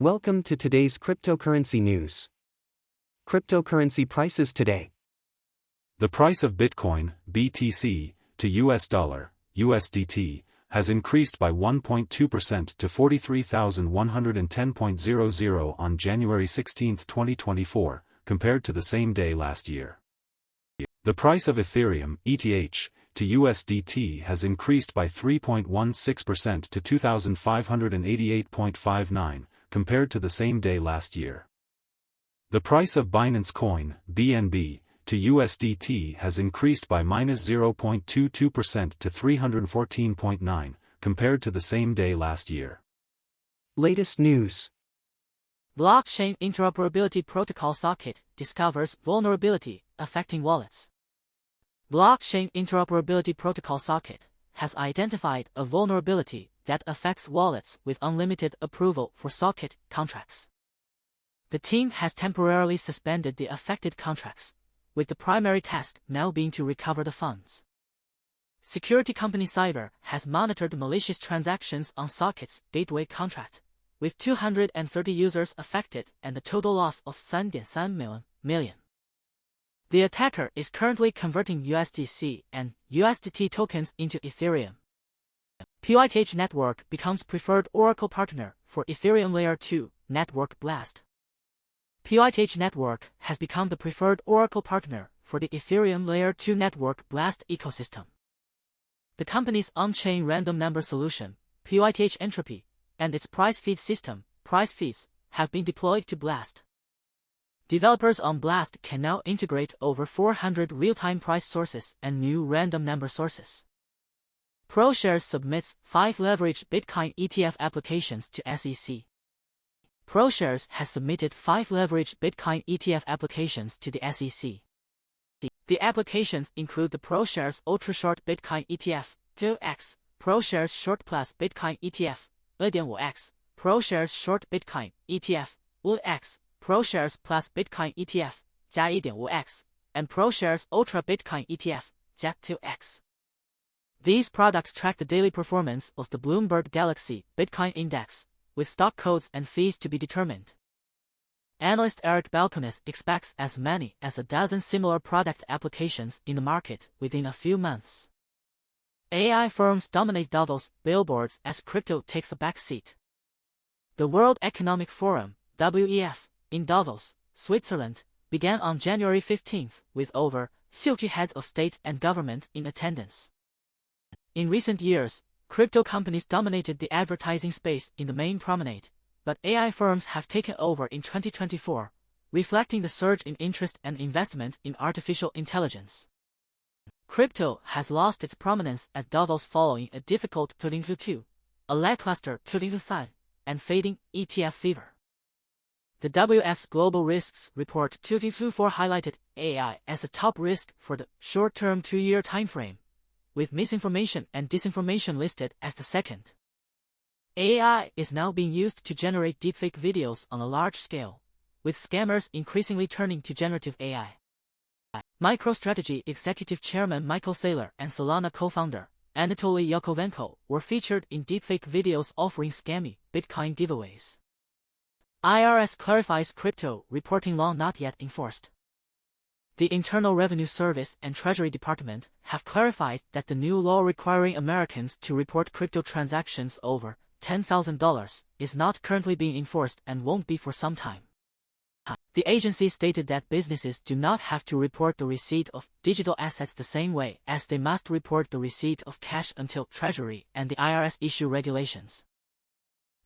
Welcome to today's cryptocurrency news. Cryptocurrency prices today. The price of Bitcoin, BTC, to US dollar, USDT, has increased by 1.2% to 43,110.00 on January 16, 2024, compared to the same day last year. The price of Ethereum, ETH, to USDT has increased by 3.16% to 2,588.59, compared to the same day last year. The price of Binance Coin, BNB, to USDT has increased by -0.22% to 314.9, compared to the same day last year. Latest news. Blockchain Interoperability Protocol socket discovers vulnerability affecting wallets. Blockchain Interoperability Protocol socket has identified a vulnerability that affects wallets with unlimited approval for socket contracts. The team has temporarily suspended the affected contracts, with the primary task now being to recover the funds. Security company Cyber has monitored malicious transactions on socket's gateway contract, with 230 users affected and a total loss of 3.3 million. The attacker is currently converting USDC and USDT tokens into Ethereum. Pyth network becomes preferred Oracle partner for Ethereum Layer 2 network Blast. Pyth network has become the preferred Oracle partner for the Ethereum Layer 2 network Blast ecosystem. The company's on-chain random number solution, Pyth Entropy, and its price feed system, Price have been deployed to Blast. Developers on Blast can now integrate over 400 real-time price sources and new random number sources. ProShares submits 5 leveraged Bitcoin ETF applications to SEC. ProShares has submitted 5 leveraged Bitcoin ETF applications to the SEC. The applications include the ProShares Ultra Short Bitcoin ETF, 2x, ProShares Short Plus Bitcoin ETF, 2.5x, ProShares Short Bitcoin ETF, 5x, ProShares Plus Bitcoin ETF, 1.5x, and ProShares Ultra Bitcoin ETF, 2x. These products track the daily performance of the Bloomberg Galaxy Bitcoin Index, with stock codes and fees to be determined. Analyst Eric Balcones expects as many as a dozen similar product applications in the market within a few months. AI firms dominate Davos Billboards as crypto takes a backseat. The World Economic Forum, WEF, in Davos, Switzerland, began on January 15 with over 50 heads of state and government in attendance. In recent years, crypto companies dominated the advertising space in the main promenade, but AI firms have taken over in 2024, reflecting the surge in interest and investment in artificial intelligence. Crypto has lost its prominence at Davos following a difficult 2022, a lackluster 2023, and fading ETF fever. The WF's Global Risks Report 2024 highlighted AI as a top risk for the short-term 2-year timeframe, with misinformation and disinformation listed as the second. AI is now being used to generate deepfake videos on a large scale, with scammers increasingly turning to generative AI. MicroStrategy Executive Chairman Michael Saylor and Solana co-founder Anatoly Yakovenko were featured in deepfake videos offering scammy Bitcoin giveaways. IRS clarifies crypto reporting law not yet enforced. The Internal Revenue Service and Treasury Department have clarified that the new law requiring Americans to report crypto transactions over $10,000 is not currently being enforced and won't be for some time. The agency stated that businesses do not have to report the receipt of digital assets the same way as they must report the receipt of cash until Treasury and the IRS issue regulations.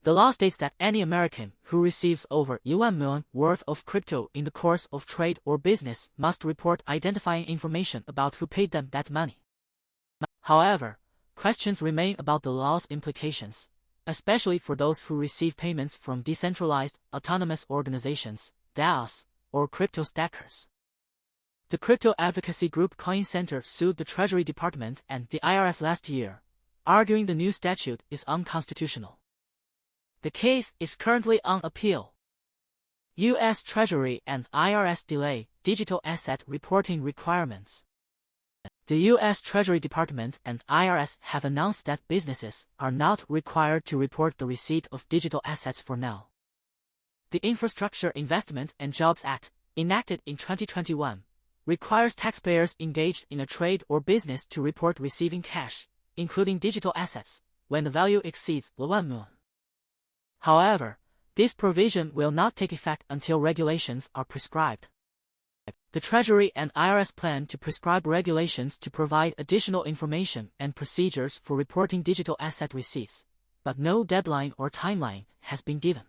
The law states that any American who receives over $1 million worth of crypto in the course of trade or business must report identifying information about who paid them that money. However, questions remain about the law's implications, especially for those who receive payments from decentralized autonomous organizations, DAOs, or crypto stackers. The crypto advocacy group Coin Center sued the Treasury Department and the IRS last year, arguing the new statute is unconstitutional. The case is currently on appeal. U.S. Treasury and IRS delay digital asset reporting requirements. The U.S. Treasury Department and IRS have announced that businesses are not required to report the receipt of digital assets for now. The Infrastructure Investment and Jobs Act, enacted in 2021, requires taxpayers engaged in a trade or business to report receiving cash, including digital assets, when the value exceeds $1 million. However, this provision will not take effect until regulations are prescribed. The Treasury and IRS plan to prescribe regulations to provide additional information and procedures for reporting digital asset receipts, but no deadline or timeline has been given.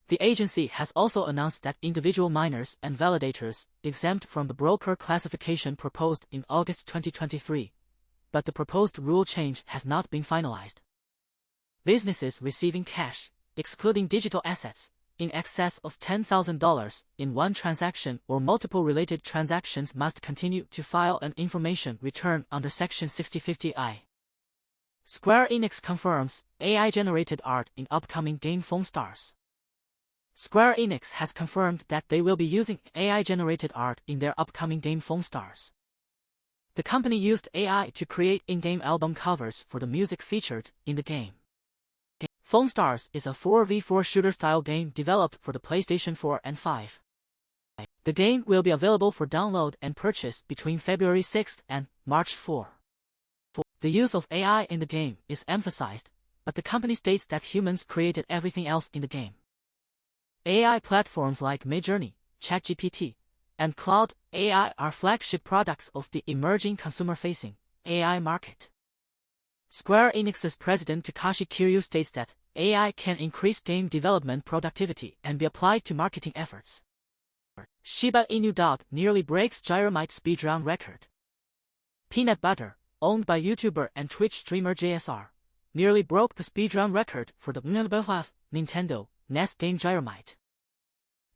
The agency has also announced that individual miners and validators exempt from the broker classification proposed in August 2023, but the proposed rule change has not been finalized. Businesses receiving cash, excluding digital assets, in excess of $10,000 in one transaction or multiple related transactions must continue to file an information return under Section 6050I. Square Enix confirms AI-generated art in upcoming game Foamstars. Square Enix has confirmed that they will be using AI-generated art in their upcoming game Foamstars. The company used AI to create in-game album covers for the music featured in the game. Foamstars is a 4v4 shooter-style game developed for the PlayStation 4 and 5. The game will be available for download and purchase between February 6 and March 4. The use of AI in the game is emphasized, but the company states that humans created everything else in the game. AI platforms like Midjourney, ChatGPT, and Cloud AI are flagship products of the emerging consumer-facing AI market. Square Enix's president Takashi Kiryu states that AI can increase game development productivity and be applied to marketing efforts. Shiba Inu dog nearly breaks Gyromite speedrun record. Peanut butter, owned by YouTuber and Twitch streamer JSR, nearly broke the speedrun record for the Nintendo NES game Gyromite.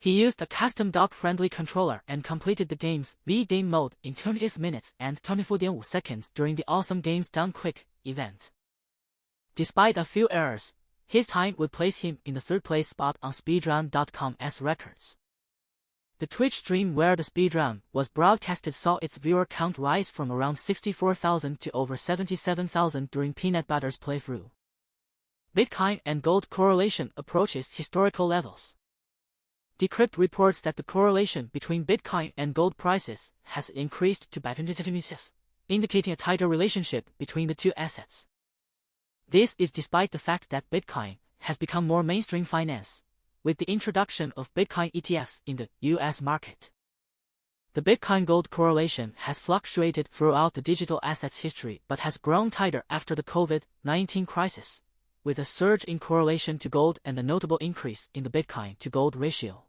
He used a custom dog-friendly controller and completed the game's V-Game mode in 28 minutes and 24.5 seconds during the Awesome Games Done Quick event. Despite a few errors, his time would place him in the third-place spot on Speedrun.com's records. The Twitch stream where the speedrun was broadcasted saw its viewer count rise from around 64,000 to over 77,000 during Peanut Butter's playthrough. Bitcoin and gold correlation approaches historical levels. Decrypt reports that the correlation between Bitcoin and gold prices has increased to 50%, indicating a tighter relationship between the two assets. This is despite the fact that Bitcoin has become more mainstream finance, with the introduction of Bitcoin ETFs in the US market. The Bitcoin-gold correlation has fluctuated throughout the digital assets history but has grown tighter after the COVID-19 crisis, with a surge in correlation to gold and a notable increase in the Bitcoin-to-gold ratio.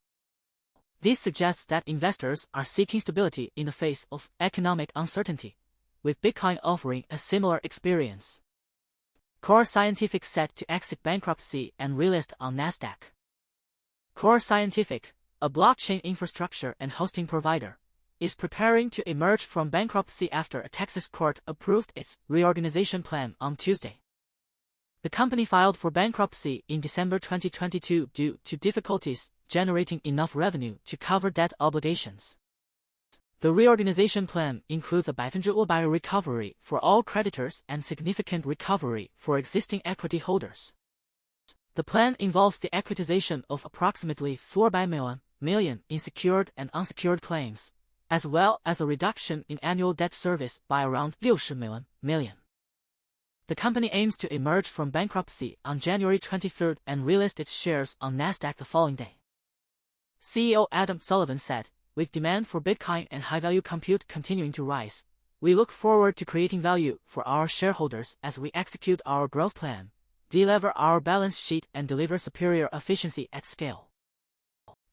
This suggests that investors are seeking stability in the face of economic uncertainty, with Bitcoin offering a similar experience. Core Scientific set to exit Bankruptcy and Relist on Nasdaq. Core Scientific, a blockchain infrastructure and hosting provider, is preparing to emerge from bankruptcy after a Texas court approved its reorganization plan on Tuesday. The company filed for bankruptcy in December 2022 due to difficulties generating enough revenue to cover debt obligations. The reorganization plan includes a 100% recovery for all creditors and significant recovery for existing equity holders. The plan involves the equitization of approximately 4 million in secured and unsecured claims, as well as a reduction in annual debt service by around 60 million. The company aims to emerge from bankruptcy on January 23 and relist its shares on Nasdaq the following day. CEO Adam Sullivan said, "With demand for Bitcoin and high-value compute continuing to rise, we look forward to creating value for our shareholders as we execute our growth plan, delever our balance sheet and deliver superior efficiency at scale."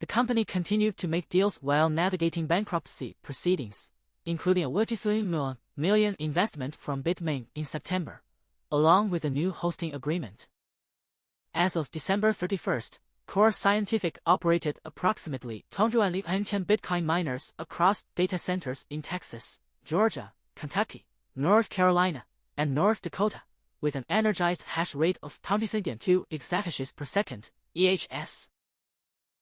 The company continued to make deals while navigating bankruptcy proceedings, including a $33 million investment from Bitmain in September, along with a new hosting agreement. As of December 31, Core Scientific operated approximately 210 Bitcoin miners across data centers in Texas, Georgia, Kentucky, North Carolina, and North Dakota, with an energized hash rate of 23.2 exahashes per second, EHS.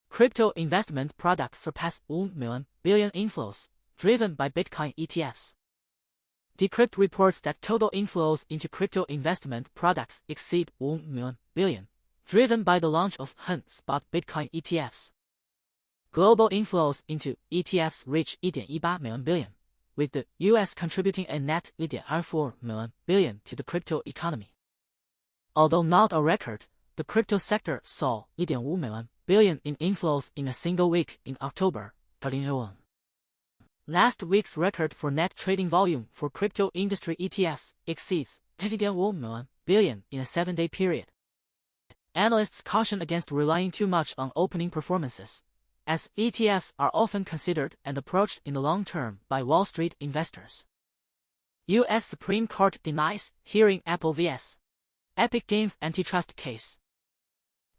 Crypto investment products surpass 1 billion inflows, driven by Bitcoin ETFs. Decrypt reports that total inflows into crypto investment products exceed 1 billion, driven by the launch of spot Bitcoin ETFs. Global inflows into ETFs reached 1.18 billion, with the US contributing a net 1.24 billion to the crypto economy. Although not a record, the crypto sector saw 1.5 billion in inflows in a single week in October 2021. Last week's record for net trading volume for crypto industry ETFs exceeds 1.1 billion in a 7-day period. Analysts caution against relying too much on opening performances, as ETFs are often considered and approached in the long term by Wall Street investors. U.S. Supreme Court denies hearing Apple vs. Epic Games antitrust case.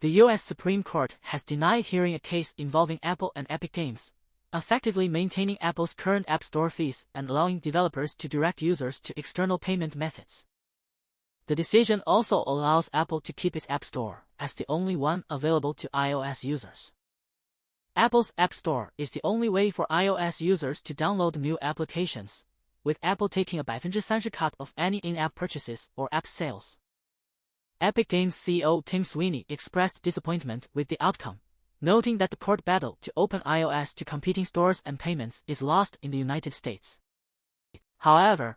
The U.S. Supreme Court has denied hearing a case involving Apple and Epic Games, effectively maintaining Apple's current App Store fees and allowing developers to direct users to external payment methods. The decision also allows Apple to keep its App Store as the only one available to iOS users. Apple's App Store is the only way for iOS users to download new applications, with Apple taking a 30% cut of any in-app purchases or app sales. Epic Games CEO Tim Sweeney expressed disappointment with the outcome, noting that the court battle to open iOS to competing stores and payments is lost in the United States. However,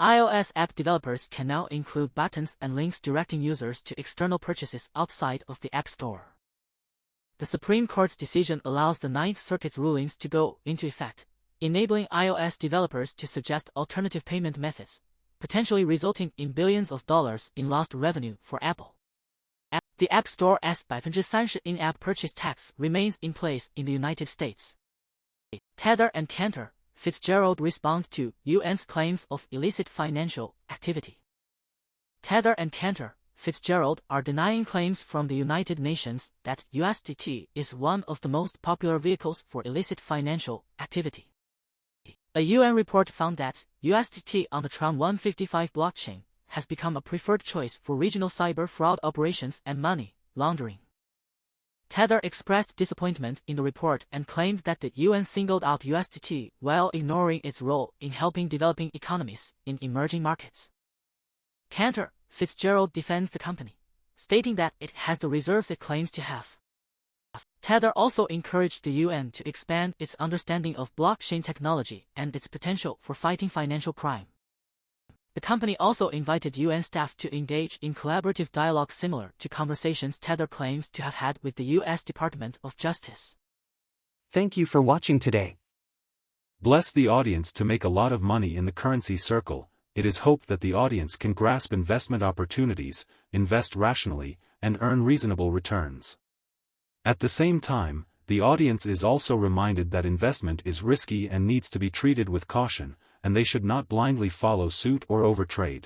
iOS app developers can now include buttons and links directing users to external purchases outside of the App Store. The Supreme Court's decision allows the Ninth Circuit's rulings to go into effect, enabling iOS developers to suggest alternative payment methods, potentially resulting in billions of dollars in lost revenue for Apple. The App Store's 30% in-app purchase tax remains in place in the United States. Tether and Cantor, Fitzgerald respond to UN's claims of illicit financial activity. Tether and Cantor, Fitzgerald are denying claims from the United Nations that USDT is one of the most popular vehicles for illicit financial activity. A UN report found that USDT on the Tron 155 blockchain has become a preferred choice for regional cyber fraud operations and money laundering. Tether expressed disappointment in the report and claimed that the UN singled out USDT while ignoring its role in helping developing economies in emerging markets. Cantor, Fitzgerald defends the company, stating that it has the reserves it claims to have. Tether also encouraged the UN to expand its understanding of blockchain technology and its potential for fighting financial crime. The company also invited UN staff to engage in collaborative dialogue similar to conversations Tether claims to have had with the U.S. Department of Justice. Thank you for watching today. Bless the audience to make a lot of money in the currency circle. It is hoped that the audience can grasp investment opportunities, invest rationally, and earn reasonable returns. At the same time, the audience is also reminded that investment is risky and needs to be treated with caution, and they should not blindly follow suit or overtrade.